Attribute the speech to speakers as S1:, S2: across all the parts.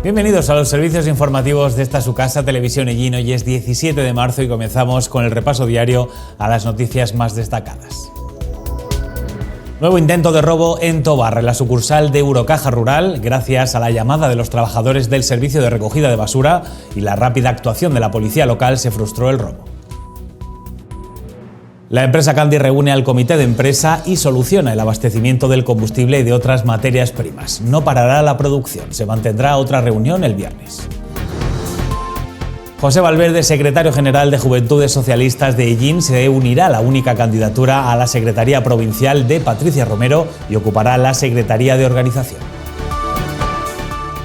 S1: Bienvenidos a los servicios informativos de esta su casa, Televisión Ellín. Hoy es 17 de marzo y comenzamos con el repaso diario a las noticias más destacadas. Nuevo intento de robo en Tobar, en la sucursal de Eurocaja Rural. Gracias a la llamada de los trabajadores del servicio de recogida de basura y la rápida actuación de la policía local, se frustró el robo. La empresa Candi reúne al comité de empresa y soluciona el abastecimiento del combustible y de otras materias primas. No parará la producción, se mantendrá otra reunión el viernes. José Valverde, secretario general de Juventudes Socialistas de Ellín, se unirá a la única candidatura a la Secretaría Provincial de Patricia Romero y ocupará la Secretaría de Organización.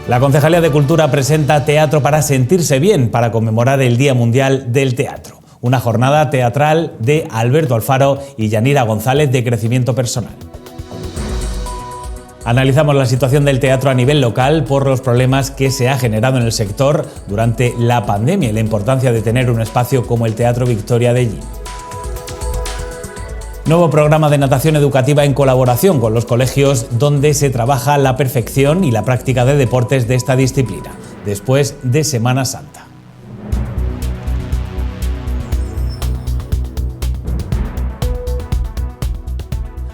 S1: La Concejalía de Cultura presenta Teatro para sentirse bien para conmemorar el Día Mundial del Teatro. Una jornada teatral de Alberto Alfaro y Yanira González de crecimiento personal. Analizamos la situación del teatro a nivel local por los problemas que se ha generado en el sector durante la pandemia y la importancia de tener un espacio como el Teatro Victoria de Ellín. Nuevo programa de natación educativa en colaboración con los colegios donde se trabaja la perfección y la práctica de deportes de esta disciplina, después de Semana Santa.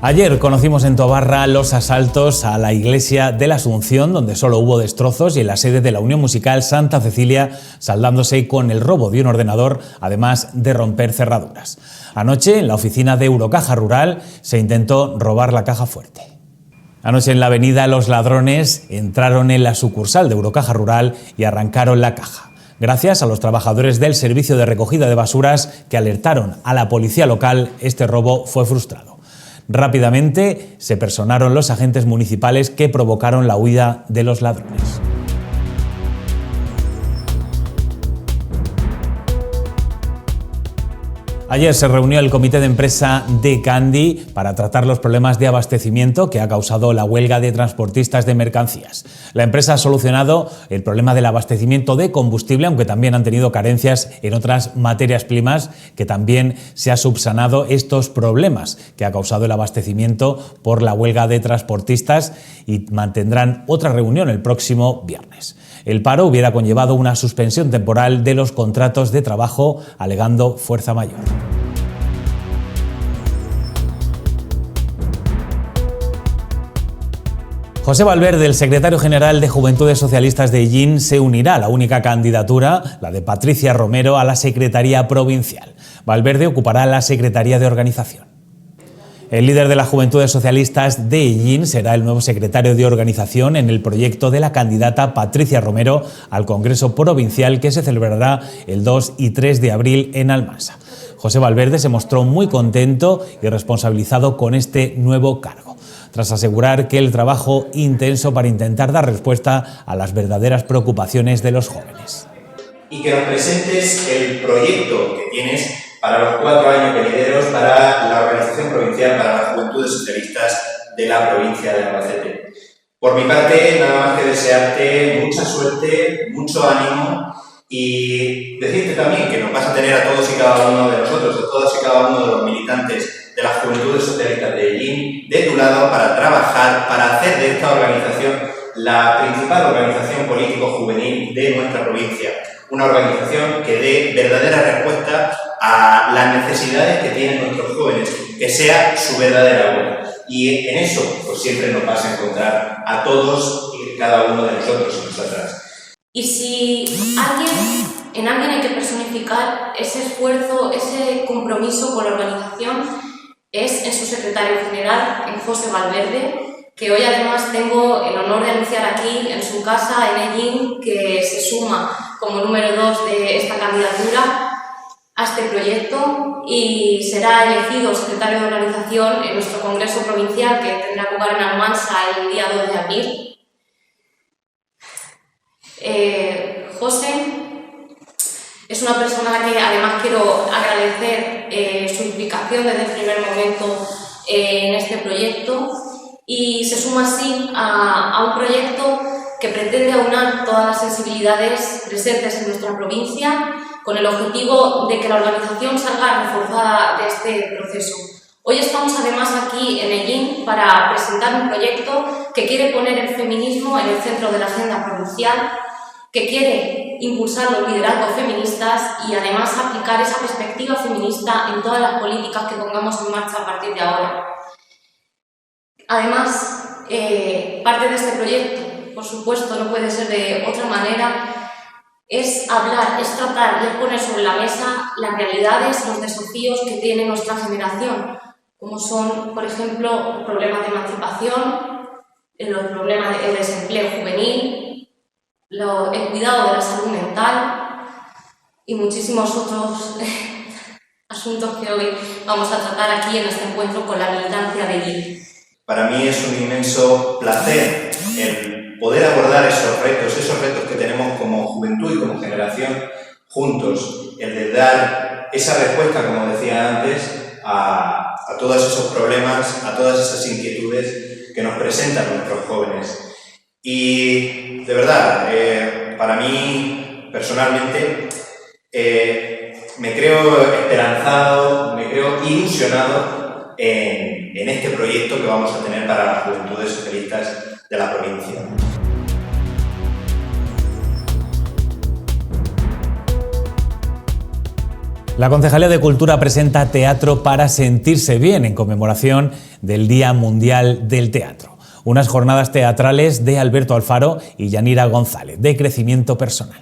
S1: Ayer conocimos en Tobarra los asaltos a la iglesia de la Asunción, donde solo hubo destrozos, y en la sede de la Unión Musical Santa Cecilia, saldándose con el robo de un ordenador, además de romper cerraduras. Anoche, en la oficina de Eurocaja Rural, se intentó robar la caja fuerte. Anoche en la avenida, los ladrones entraron en la sucursal de Eurocaja Rural y arrancaron la caja. Gracias a los trabajadores del servicio de recogida de basuras que alertaron a la policía local, este robo fue frustrado. Rápidamente se personaron los agentes municipales que provocaron la huida de los ladrones. Ayer se reunió el comité de empresa de Candi para tratar los problemas de abastecimiento que ha causado la huelga de transportistas de mercancías. La empresa ha solucionado el problema del abastecimiento de combustible, aunque también han tenido carencias en otras materias primas, que también se ha subsanado estos problemas que ha causado el abastecimiento por la huelga de transportistas, y mantendrán otra reunión el próximo viernes. El paro hubiera conllevado una suspensión temporal de los contratos de trabajo, alegando fuerza mayor. José Valverde, el secretario general de Juventudes Socialistas de Ellín, se unirá a la única candidatura, la de Patricia Romero, a la Secretaría Provincial. Valverde ocupará la Secretaría de Organización. El líder de las Juventudes Socialistas de Ellín será el nuevo secretario de Organización en el proyecto de la candidata Patricia Romero al Congreso Provincial, que se celebrará el 2 y 3 de abril en Almansa. José Valverde se mostró muy contento y responsabilizado con este nuevo cargo, tras asegurar que el trabajo intenso para intentar dar respuesta a las verdaderas preocupaciones de los jóvenes.
S2: Y que nos presentes el proyecto que tienes para los 4 años venideros para la organización provincial, para las Juventudes Socialistas de la provincia de Albacete. Por mi parte, nada más que desearte mucha suerte, mucho ánimo, y decirte también que nos vas a tener a todos y cada uno de nosotros, a todos y cada uno de los militantes de las Juventudes Socialistas de Ellín, de tu lado, para trabajar, para hacer de esta organización la principal organización político-juvenil de nuestra provincia. Una organización que dé verdadera respuesta a las necesidades que tienen nuestros jóvenes, que sea su verdadera voz. Y en eso, pues siempre nos vas a encontrar a todos y cada uno de nosotros y nosotras.
S3: Y si en alguien hay que personificar ese esfuerzo, ese compromiso con la organización, es en su secretario general, en José Valverde, que hoy además tengo el honor de anunciar aquí en su casa, en Ellín, que se suma como número 2 de esta candidatura a este proyecto y será elegido secretario de organización en nuestro Congreso Provincial, que tendrá lugar en Almansa el día 2 de abril. José es una persona a la que además quiero agradecer su implicación desde el primer momento en este proyecto, y se suma así a un proyecto que pretende aunar todas las sensibilidades presentes en nuestra provincia con el objetivo de que la organización salga reforzada de este proceso. Hoy estamos además aquí en Ellín para presentar un proyecto que quiere poner el feminismo en el centro de la agenda provincial que quiere impulsar los liderazgos feministas y además aplicar esa perspectiva feminista en todas las políticas que pongamos en marcha a partir de ahora. Además, parte de este proyecto, por supuesto, no puede ser de otra manera, es hablar, es tratar y es poner sobre la mesa las realidades, los desafíos que tiene nuestra generación, como son, por ejemplo, los problemas de emancipación, los problemas del desempleo juvenil, el cuidado de la salud mental y muchísimos otros asuntos que hoy vamos a tratar aquí en este encuentro con la militancia de GIL.
S2: Para mí es un inmenso placer el poder abordar esos retos que tenemos como juventud y como generación juntos, el de dar esa respuesta, como decía antes, a todos esos problemas, a todas esas inquietudes que nos presentan nuestros jóvenes. Y de verdad, para mí personalmente me creo esperanzado, me creo ilusionado en este proyecto que vamos a tener para las juventudes socialistas de la provincia.
S1: La Concejalía de Cultura presenta Teatro para sentirse bien en conmemoración del Día Mundial del Teatro. Unas jornadas teatrales de Alberto Alfaro y Yanira González, de crecimiento personal.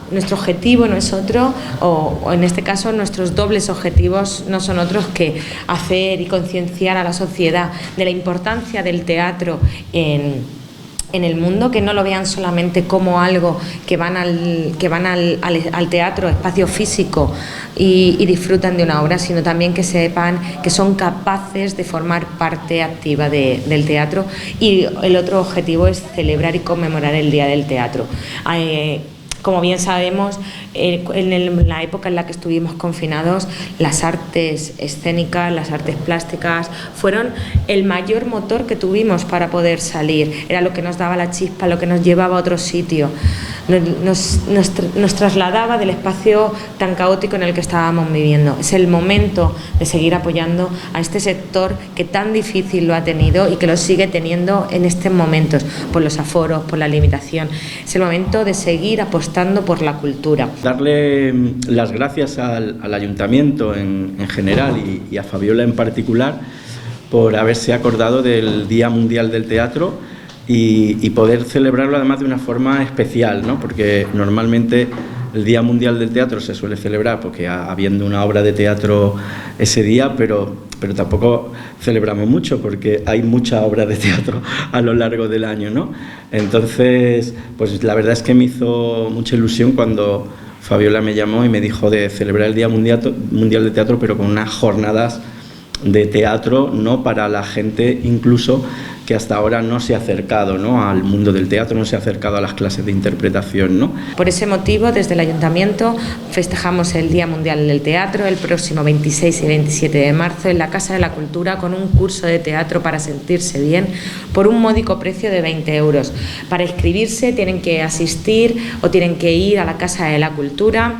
S4: Nuestro objetivo no es otro, o en este caso nuestros dobles objetivos no son otros que hacer y concienciar a la sociedad de la importancia del teatro en el mundo, que no lo vean solamente como algo que van al teatro, espacio físico, y disfrutan de una obra, sino también que sepan que son capaces de formar parte activa del teatro. Y el otro objetivo es celebrar y conmemorar el Día del Teatro. Como bien sabemos, en la época en la que estuvimos confinados, las artes escénicas, las artes plásticas fueron el mayor motor que tuvimos para poder salir. Era lo que nos daba la chispa, lo que nos llevaba a otro sitio. Nos trasladaba del espacio tan caótico en el que estábamos viviendo. Es el momento de seguir apoyando a este sector que tan difícil lo ha tenido y que lo sigue teniendo en estos momentos, por los aforos, por la limitación. Es el momento de seguir apostando por la cultura.
S5: Darle las gracias al Ayuntamiento en general y a Fabiola en particular por haberse acordado del Día Mundial del Teatro y poder celebrarlo además de una forma especial, ¿no? Porque normalmente el Día Mundial del Teatro se suele celebrar porque habiendo una obra de teatro ese día, pero tampoco celebramos mucho porque hay mucha obra de teatro a lo largo del año, ¿no? Entonces, pues la verdad es que me hizo mucha ilusión cuando Fabiola me llamó y me dijo de celebrar el Día Mundial del Teatro, pero con unas jornadas de teatro, ¿no? Para la gente incluso que hasta ahora no se ha acercado, ¿no? Al mundo del teatro, no se ha acercado a las clases de interpretación, ¿no?
S4: Por ese motivo, desde el Ayuntamiento festejamos el Día Mundial del Teatro el próximo 26 y 27 de marzo en la Casa de la Cultura con un curso de teatro para sentirse bien por un módico precio de 20 euros. Para inscribirse tienen que asistir o tienen que ir a la Casa de la Cultura,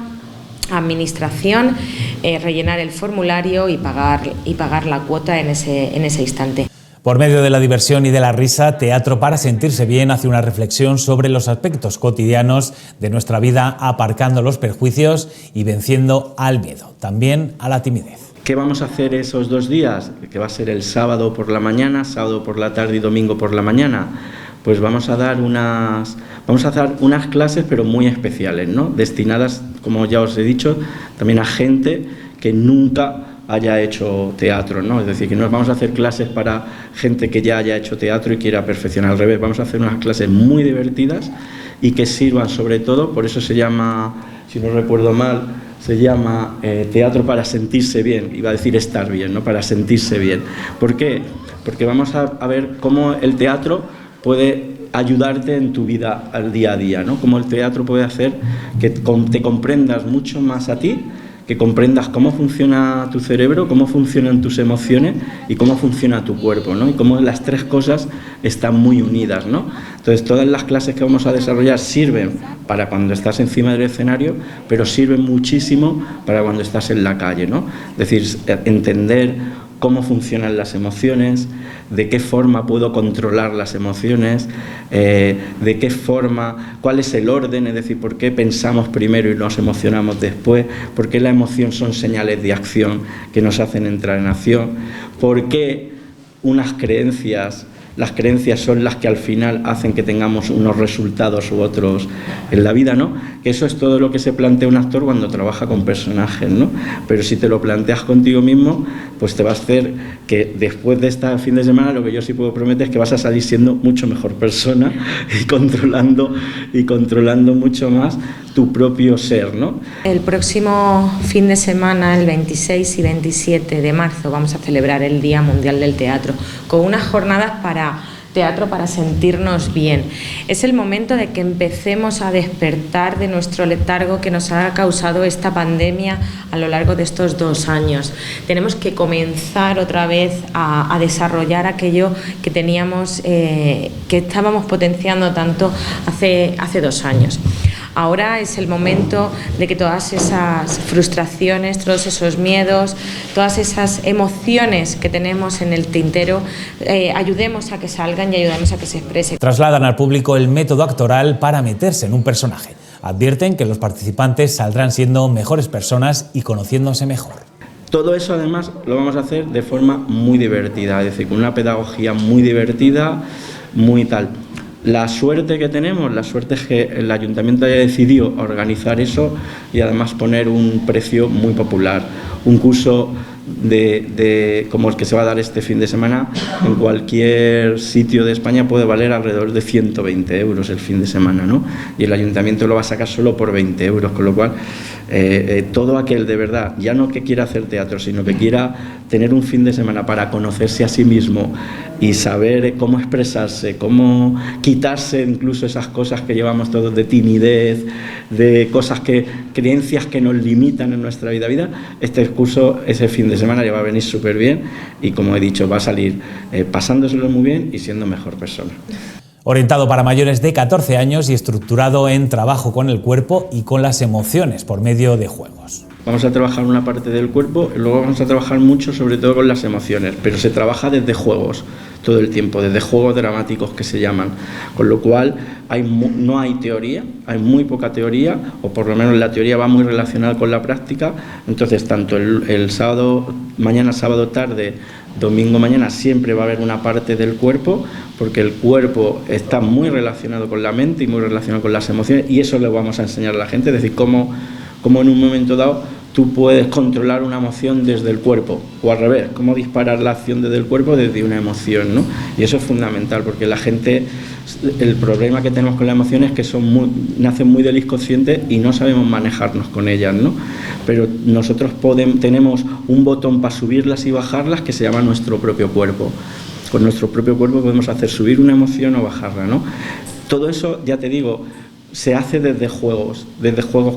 S4: Administración, rellenar el formulario y pagar la cuota en ese instante.
S1: Por medio de la diversión y de la risa, Teatro para sentirse bien hace una reflexión sobre los aspectos cotidianos de nuestra vida, aparcando los perjuicios y venciendo al miedo, también a la timidez.
S5: ¿Qué vamos a hacer esos 2 días? Que va a ser el sábado por la mañana, sábado por la tarde y domingo por la mañana. Pues vamos a dar unas clases, pero muy especiales, ¿no? Destinadas, como ya os he dicho, también a gente que nunca haya hecho teatro, ¿no? Es decir, que no vamos a hacer clases para gente que ya haya hecho teatro y quiera perfeccionar. Al revés, vamos a hacer unas clases muy divertidas y que sirvan sobre todo, por eso se llama, si no recuerdo mal, se llama Teatro para sentirse bien, iba a decir estar bien, ¿no? Para sentirse bien. ¿Por qué? Porque vamos a ver cómo el teatro puede ayudarte en tu vida al día a día, ¿no? Cómo el teatro puede hacer que te comprendas mucho más a ti, que comprendas cómo funciona tu cerebro, cómo funcionan tus emociones y cómo funciona tu cuerpo, ¿no? Y cómo las 3 cosas están muy unidas, ¿no? Entonces, todas las clases que vamos a desarrollar sirven para cuando estás encima del escenario, pero sirven muchísimo para cuando estás en la calle, ¿no? Es decir, entender cómo funcionan las emociones, de qué forma puedo controlar las emociones, de qué forma, cuál es el orden, es decir, por qué pensamos primero y nos emocionamos después, por qué la emoción son señales de acción que nos hacen entrar en acción, por qué las creencias son las que al final hacen que tengamos unos resultados u otros en la vida, ¿no? Que eso es todo lo que se plantea un actor cuando trabaja con personajes, ¿no? Pero si te lo planteas contigo mismo, pues te va a hacer que después de este fin de semana, lo que yo sí puedo prometer es que vas a salir siendo mucho mejor persona y controlando mucho más tu propio ser, ¿no?
S4: El próximo fin de semana, el 26 y 27 de marzo, vamos a celebrar el Día Mundial del Teatro, con unas jornadas para teatro para sentirnos bien. Es el momento de que empecemos a despertar de nuestro letargo que nos ha causado esta pandemia a lo largo de estos 2 años. Tenemos que comenzar otra vez a desarrollar aquello que teníamos, que estábamos potenciando tanto hace 2 años. Ahora es el momento de que todas esas frustraciones, todos esos miedos, todas esas emociones que tenemos en el tintero, ayudemos a que salgan y ayudemos a que se expresen.
S1: Trasladan al público el método actoral para meterse en un personaje. Advierten que los participantes saldrán siendo mejores personas y conociéndose mejor.
S5: Todo eso además lo vamos a hacer de forma muy divertida, es decir, con una pedagogía muy divertida, muy tal. La suerte que tenemos, la suerte es que el ayuntamiento haya decidido organizar eso y además poner un precio muy popular. Un curso como el que se va a dar este fin de semana en cualquier sitio de España puede valer alrededor de 120 euros el fin de semana, ¿no? Y el ayuntamiento lo va a sacar solo por 20 euros, con lo cual todo aquel de verdad, ya no que quiera hacer teatro, sino que quiera tener un fin de semana para conocerse a sí mismo y saber cómo expresarse, cómo quitarse incluso esas cosas que llevamos todos de timidez, de creencias que nos limitan en nuestra vida. Este curso, ese fin de semana, le va a venir súper bien y, como he dicho, va a salir pasándoselo muy bien y siendo mejor persona.
S1: Orientado para mayores de 14 años y estructurado en trabajo con el cuerpo y con las emociones por medio de juegos.
S5: Vamos a trabajar una parte del cuerpo y luego vamos a trabajar mucho sobre todo con las emociones, pero se trabaja desde juegos todo el tiempo, desde juegos dramáticos que se llaman, con lo cual no hay teoría, hay muy poca teoría, o por lo menos la teoría va muy relacionada con la práctica. Entonces tanto el sábado, mañana sábado tarde, domingo mañana, siempre va a haber una parte del cuerpo, porque el cuerpo está muy relacionado con la mente y muy relacionado con las emociones, y eso le vamos a enseñar a la gente, es decir, cómo en un momento dado tú puedes controlar una emoción desde el cuerpo, o al revés, cómo disparar la acción desde el cuerpo desde una emoción, ¿no? Y eso es fundamental, porque la gente, el problema que tenemos con las emociones es que nacen muy del inconsciente y no sabemos manejarnos con ellas, ¿no? Pero nosotros tenemos un botón para subirlas y bajarlas que se llama nuestro propio cuerpo. Con nuestro propio cuerpo podemos hacer subir una emoción o bajarla, ¿no? Todo eso, ya te digo, se hace desde juegos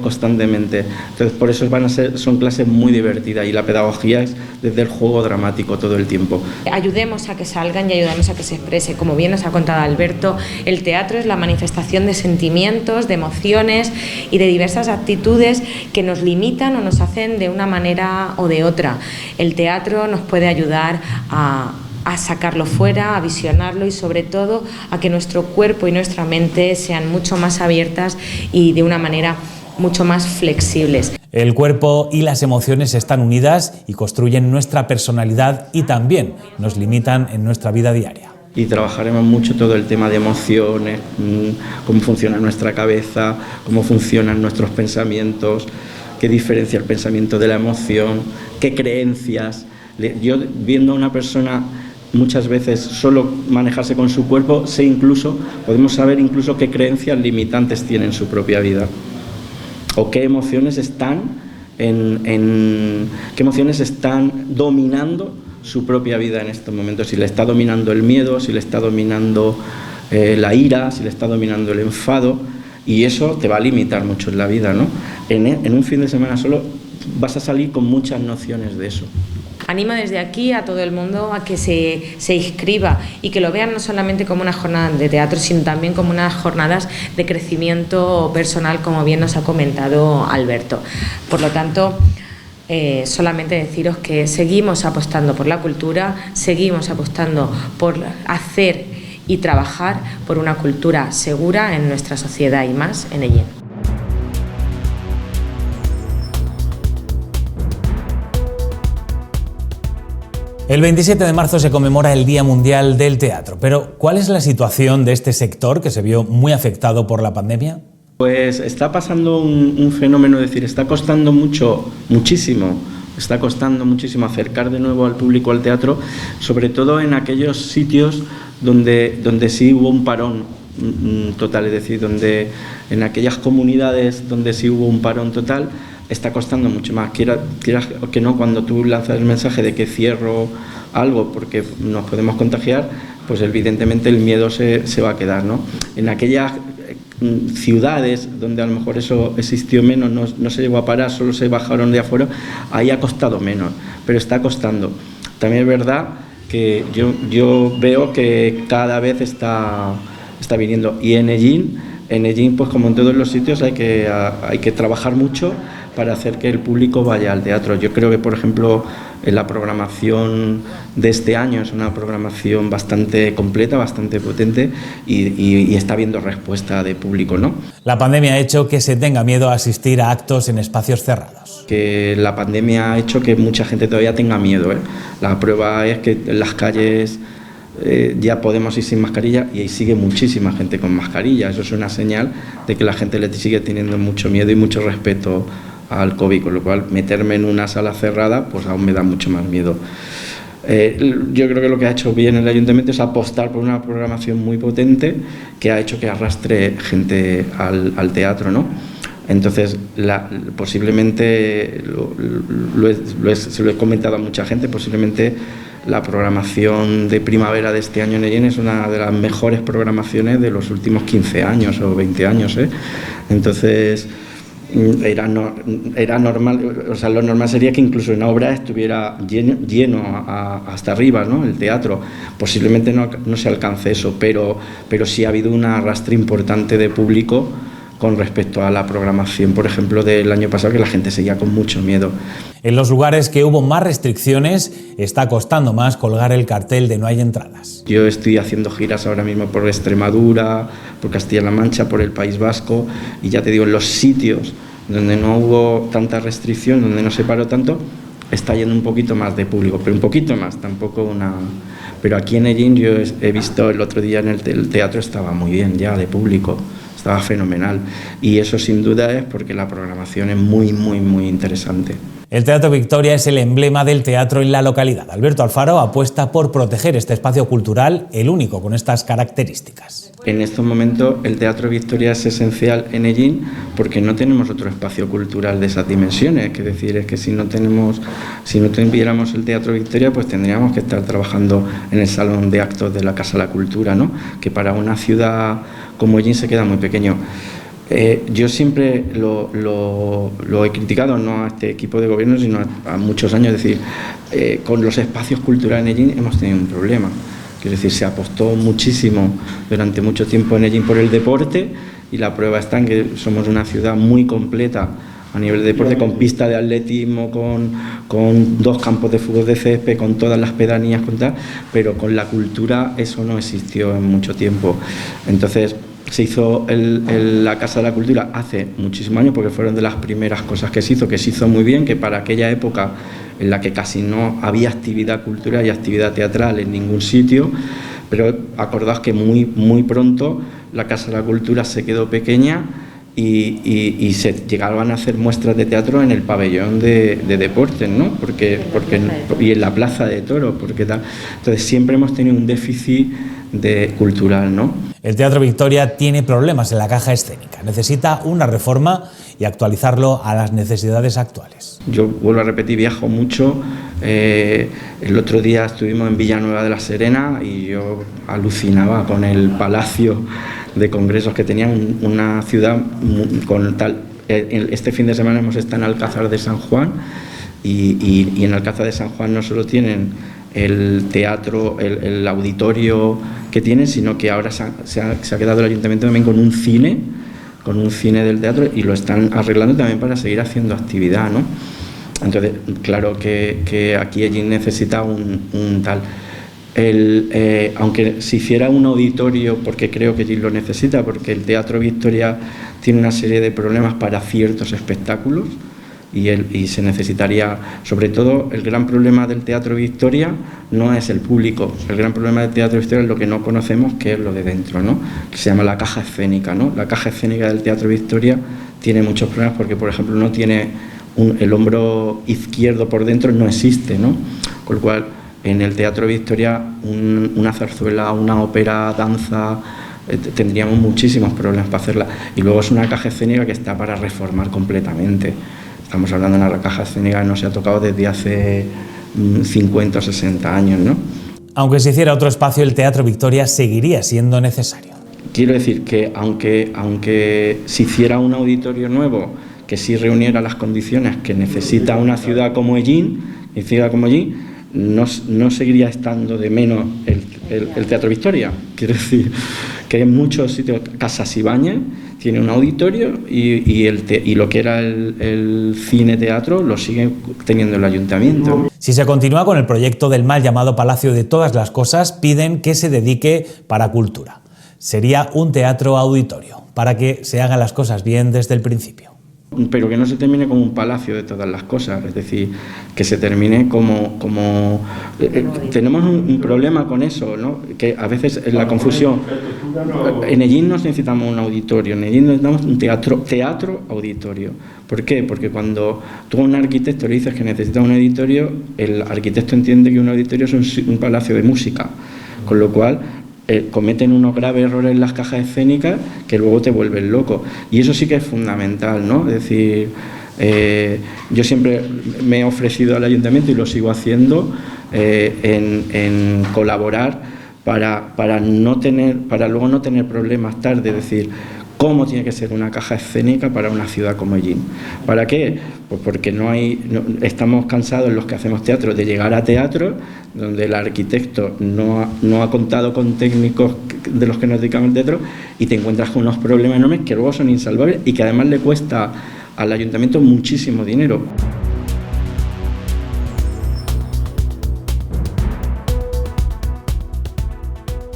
S5: constantemente. Entonces, por eso son clases muy divertidas y la pedagogía es desde el juego dramático todo el tiempo.
S4: Ayudemos a que salgan y ayudemos a que se exprese. Como bien nos ha contado Alberto, el teatro es la manifestación de sentimientos, de emociones y de diversas actitudes que nos limitan o nos hacen de una manera o de otra. El teatro nos puede ayudar a sacarlo fuera, a visionarlo y sobre todo a que nuestro cuerpo y nuestra mente sean mucho más abiertas y de una manera mucho más flexibles.
S1: El cuerpo y las emociones están unidas y construyen nuestra personalidad y también nos limitan en nuestra vida diaria.
S5: Y trabajaremos mucho todo el tema de emociones, cómo funciona nuestra cabeza, cómo funcionan nuestros pensamientos, qué diferencia el pensamiento de la emoción, qué creencias. Yo, viendo a una persona muchas veces solo manejarse con su cuerpo, podemos saber incluso qué creencias limitantes tiene en su propia vida o qué emociones están dominando su propia vida en estos momentos, si le está dominando el miedo, si le está dominando la ira, si le está dominando el enfado, y eso te va a limitar mucho en la vida, ¿no? En un fin de semana solo vas a salir con muchas nociones de eso.
S4: Animo desde aquí a todo el mundo a que se inscriba y que lo vean no solamente como una jornada de teatro, sino también como unas jornadas de crecimiento personal, como bien nos ha comentado Alberto. Por lo tanto, solamente deciros que seguimos apostando por la cultura, seguimos apostando por hacer y trabajar por una cultura segura en nuestra sociedad y más en Ellín.
S1: El 27 de marzo se conmemora el Día Mundial del Teatro, pero ¿cuál es la situación de este sector que se vio muy afectado por la pandemia?
S5: Pues está pasando un fenómeno, es decir, está costando muchísimo acercar de nuevo al público al teatro, sobre todo en aquellos sitios donde sí hubo un parón total, es decir, donde en aquellas comunidades donde sí hubo un parón total, está costando mucho más. Quieras que no, cuando tú lanzas el mensaje de que cierro algo porque nos podemos contagiar, pues evidentemente el miedo se va a quedar, ¿no? En aquellas ciudades donde a lo mejor eso existió menos, no se llegó a parar, solo se bajaron de afuera, ahí ha costado menos, pero está costando. También es verdad que yo veo que cada vez está viniendo, y en Ellín, pues como en todos los sitios, hay que trabajar mucho para hacer que el público vaya al teatro. Yo creo que, por ejemplo, en la programación de este año es una programación bastante completa, bastante potente y está habiendo respuesta de público, ¿no?
S1: La pandemia ha hecho que se tenga miedo a asistir a actos en espacios cerrados.
S5: Que la pandemia ha hecho que mucha gente todavía tenga miedo, ¿eh? La prueba es que en las calles ya podemos ir sin mascarilla y ahí sigue muchísima gente con mascarilla. Eso es una señal de que la gente le sigue teniendo mucho miedo y mucho respeto al COVID, con lo cual meterme en una sala cerrada pues aún me da mucho más miedo. Yo creo que lo que ha hecho bien el ayuntamiento es apostar por una programación muy potente que ha hecho que arrastre gente al teatro, ¿no? Entonces, posiblemente, se lo he comentado a mucha gente, posiblemente la programación de primavera de este año en Ellín es una de las mejores programaciones de los últimos 15 años o 20 años, ¿eh? Entonces, era normal, o sea, lo normal sería que incluso en obra estuviera lleno hasta arriba, ¿no? El teatro. Posiblemente no se alcance eso, pero sí ha habido un arrastre importante de público con respecto a la programación, por ejemplo, del año pasado, que la gente seguía con mucho miedo.
S1: En los lugares que hubo más restricciones, está costando más colgar el cartel de no hay entradas.
S5: Yo estoy haciendo giras ahora mismo por Extremadura, por Castilla-La Mancha, por el País Vasco, y ya te digo, en los sitios donde no hubo tanta restricción, donde no se paró tanto, está yendo un poquito más de público, pero un poquito más, tampoco una... Pero aquí en Ellín yo he visto el otro día en el teatro estaba muy bien ya de público. Estaba fenomenal, y eso sin duda es porque la programación es muy, muy, muy interesante.
S1: El Teatro Victoria es el emblema del teatro en la localidad. Alberto Alfaro apuesta por proteger este espacio cultural, el único con estas características.
S5: En estos momentos el Teatro Victoria es esencial en Ellín porque no tenemos otro espacio cultural de esas dimensiones. Es decir, es que si no tuviéramos el Teatro Victoria, pues tendríamos que estar trabajando en el Salón de Actos de la Casa de la Cultura, ¿no? Que para una ciudad como Ellín se queda muy pequeño. Yo siempre lo he criticado, no a este equipo de gobierno, sino a muchos años, es decir, con los espacios culturales en Ellín hemos tenido un problema. Es decir, se apostó muchísimo durante mucho tiempo en Ellín por el deporte, y la prueba está en que somos una ciudad muy completa a nivel de deporte, con pista de atletismo, con 2 campos de fútbol de césped, con todas las pedanías, con tal, pero con la cultura eso no existió en mucho tiempo. Entonces, se hizo la Casa de la Cultura hace muchísimos años, porque fueron de las primeras cosas que se hizo muy bien, que para aquella época en la que casi no había actividad cultural y actividad teatral en ningún sitio, pero acordaos que muy, muy pronto la Casa de la Cultura se quedó pequeña y se llegaban a hacer muestras de teatro en el pabellón de deportes, ¿no? Y en la Plaza de Toros, porque tal. Entonces siempre hemos tenido un déficit cultural, ¿no?
S1: El Teatro Victoria tiene problemas en la caja escénica. Necesita una reforma y actualizarlo a las necesidades actuales.
S5: Yo vuelvo a repetir, viajo mucho. El otro día estuvimos en Villanueva de la Serena y yo alucinaba con el palacio de congresos que tenían, una ciudad con tal. Este fin de semana hemos estado en Alcázar de San Juan y en Alcázar de San Juan no solo tienen el teatro, el auditorio que tienen, sino que ahora se ha quedado el ayuntamiento también con un cine del teatro, y lo están arreglando también para seguir haciendo actividad, ¿no? Entonces, claro que aquí Ellín necesita un tal. Aunque se hiciera un auditorio, porque creo que Ellín lo necesita, porque el Teatro Victoria tiene una serie de problemas para ciertos espectáculos y se necesitaría, sobre todo, el gran problema del Teatro Victoria no es el público, el gran problema del Teatro Victoria es lo que no conocemos, que es lo de dentro, ¿no? Que se llama la caja escénica, ¿no? La caja escénica del Teatro Victoria tiene muchos problemas porque, por ejemplo, no tiene el hombro izquierdo por dentro, no existe, ¿no? Con lo cual, en el Teatro Victoria, una zarzuela, una ópera, danza, tendríamos muchísimos problemas para hacerla. Y luego es una caja escénica que está para reformar completamente. Estamos hablando de una caja escénica que no se ha tocado desde hace 50 o 60 años, ¿no?
S1: Aunque se hiciera otro espacio, el Teatro Victoria seguiría siendo necesario.
S5: Quiero decir que aunque se hiciera un auditorio nuevo que sí reuniera las condiciones que necesita una ciudad como Ellín, no seguiría estando de menos el Teatro Victoria. Quiero decir que en muchos sitios, Casas Ibáñez tiene un auditorio y lo que era el cine-teatro lo sigue teniendo el ayuntamiento.
S1: Si se continúa con el proyecto del mal llamado Palacio de Todas las Cosas, piden que se dedique para cultura. Sería un teatro auditorio, para que se hagan las cosas bien desde el principio.
S5: Pero que no se termine como un palacio de todas las cosas, es decir, que se termine como tenemos un problema con eso, ¿no? Que a veces es la confusión. En Ellín no necesitamos un auditorio, en Ellín necesitamos un teatro auditorio. ¿Por qué? Porque cuando tú a un arquitecto le dices que necesita un auditorio, el arquitecto entiende que un auditorio es un palacio de música, con lo cual cometen unos graves errores en las cajas escénicas que luego te vuelven loco. Y eso sí que es fundamental, ¿no? Es decir, yo siempre me he ofrecido al ayuntamiento y lo sigo haciendo en colaborar para luego no tener problemas tarde, es decir, cómo tiene que ser una caja escénica para una ciudad como Ellín. ¿Para qué? Pues porque estamos cansados los que hacemos teatro de llegar a teatro donde el arquitecto no ha contado con técnicos de los que nos dedicamos al teatro y te encuentras con unos problemas enormes que luego son insalvables y que además le cuesta al ayuntamiento muchísimo dinero.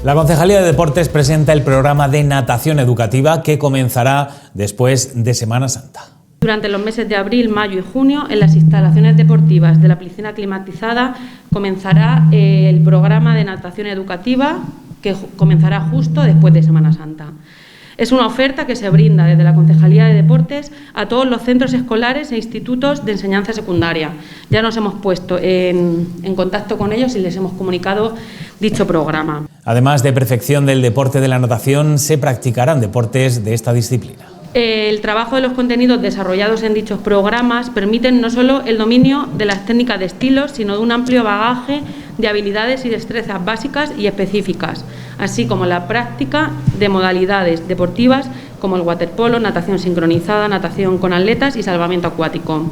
S1: La Concejalía de Deportes presenta el programa de natación educativa que comenzará después de Semana Santa.
S6: Durante los meses de abril, mayo y junio, en las instalaciones deportivas de la piscina climatizada comenzará el programa de natación educativa que comenzará justo después de Semana Santa. Es una oferta que se brinda desde la Concejalía de Deportes a todos los centros escolares e institutos de enseñanza secundaria. Ya nos hemos puesto en contacto con ellos y les hemos comunicado dicho programa.
S1: Además de perfección del deporte de la natación, se practicarán deportes de esta disciplina.
S6: El trabajo de los contenidos desarrollados en dichos programas permiten no solo el dominio de las técnicas de estilos, sino de un amplio bagaje de habilidades y destrezas básicas y específicas, así como la práctica de modalidades deportivas como el waterpolo, natación sincronizada, natación con atletas y salvamento acuático.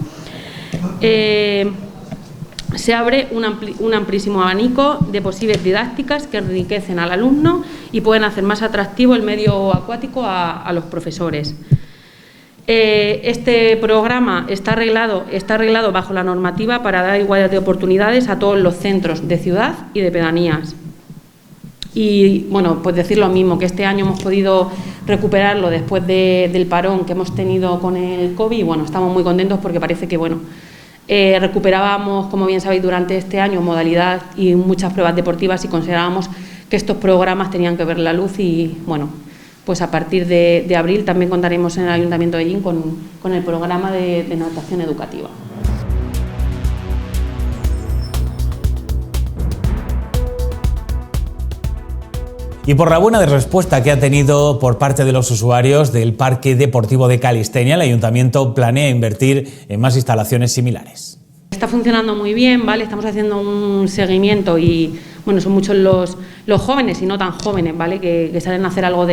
S6: Se abre un amplísimo abanico de posibles didácticas que enriquecen al alumno y pueden hacer más atractivo el medio acuático a los profesores. Este programa está arreglado bajo la normativa para dar igualdad de oportunidades a todos los centros de ciudad y de pedanías. Y bueno, pues decir lo mismo, que este año hemos podido recuperarlo después del parón que hemos tenido con el COVID y bueno, estamos muy contentos porque parece que recuperábamos, como bien sabéis, durante este año modalidad y muchas pruebas deportivas y considerábamos que estos programas tenían que ver la luz y bueno, pues a partir de abril también contaremos en el Ayuntamiento de Ellín con el programa de natación educativa.
S1: Y por la buena respuesta que ha tenido por parte de los usuarios del Parque Deportivo de Calistenia, el Ayuntamiento planea invertir en más instalaciones similares.
S6: Está funcionando muy bien, ¿vale? Estamos haciendo un seguimiento y bueno, son muchos los jóvenes y no tan jóvenes, ¿vale? Que salen a hacer algo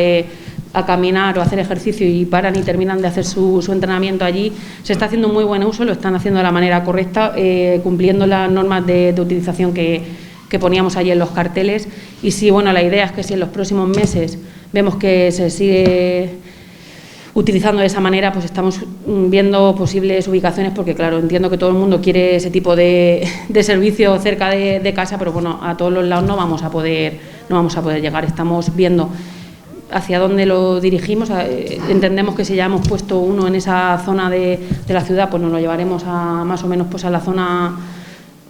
S6: a caminar o a hacer ejercicio y paran y terminan de hacer su entrenamiento allí. Se está haciendo muy buen uso, lo están haciendo de la manera correcta, cumpliendo las normas de utilización que poníamos allí en los carteles y sí, bueno, la idea es que si en los próximos meses vemos que se sigue utilizando de esa manera, pues estamos viendo posibles ubicaciones, porque claro, entiendo que todo el mundo quiere ese tipo de servicio cerca de casa, pero bueno, a todos los lados no vamos a poder llegar. Estamos viendo hacia dónde lo dirigimos. Entendemos que si ya hemos puesto uno en esa zona de la ciudad, pues nos lo llevaremos a más o menos pues a la zona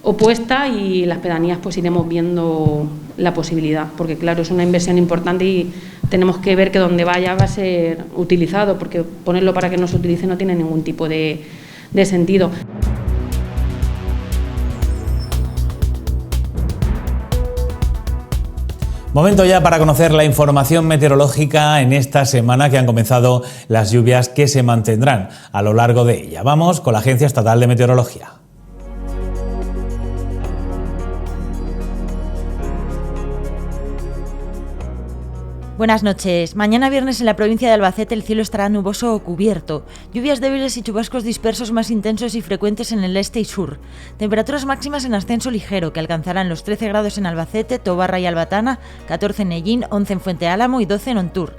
S6: opuesta, y las pedanías pues iremos viendo la posibilidad, porque claro, es una inversión importante y tenemos que ver que donde vaya va a ser utilizado, porque ponerlo para que no se utilice no tiene ningún tipo de sentido.
S1: Momento ya para conocer la información meteorológica en esta semana que han comenzado las lluvias que se mantendrán a lo largo de ella. Vamos con la Agencia Estatal de Meteorología.
S7: Buenas noches. Mañana viernes en la provincia de Albacete el cielo estará nuboso o cubierto. Lluvias débiles y chubascos dispersos más intensos y frecuentes en el este y sur. Temperaturas máximas en ascenso ligero que alcanzarán los 13 grados en Albacete, Tobarra y Albatana, 14 en Ellín, 11 en Fuente Álamo y 12 en Ontur.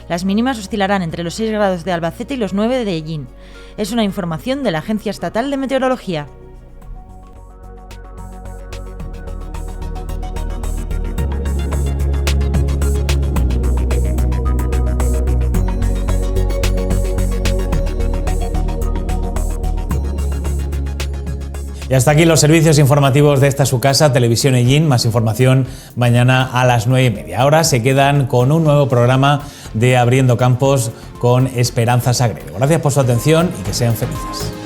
S7: Las mínimas oscilarán entre los 6 grados de Albacete y los 9 de Ellín. Es una información de la Agencia Estatal de Meteorología.
S1: Y hasta aquí los servicios informativos de esta su casa, Televisión Ellín. Más información mañana a las 9:30. Ahora se quedan con un nuevo programa de Abriendo Campos con Esperanza Sagredo. Gracias por su atención y que sean felices.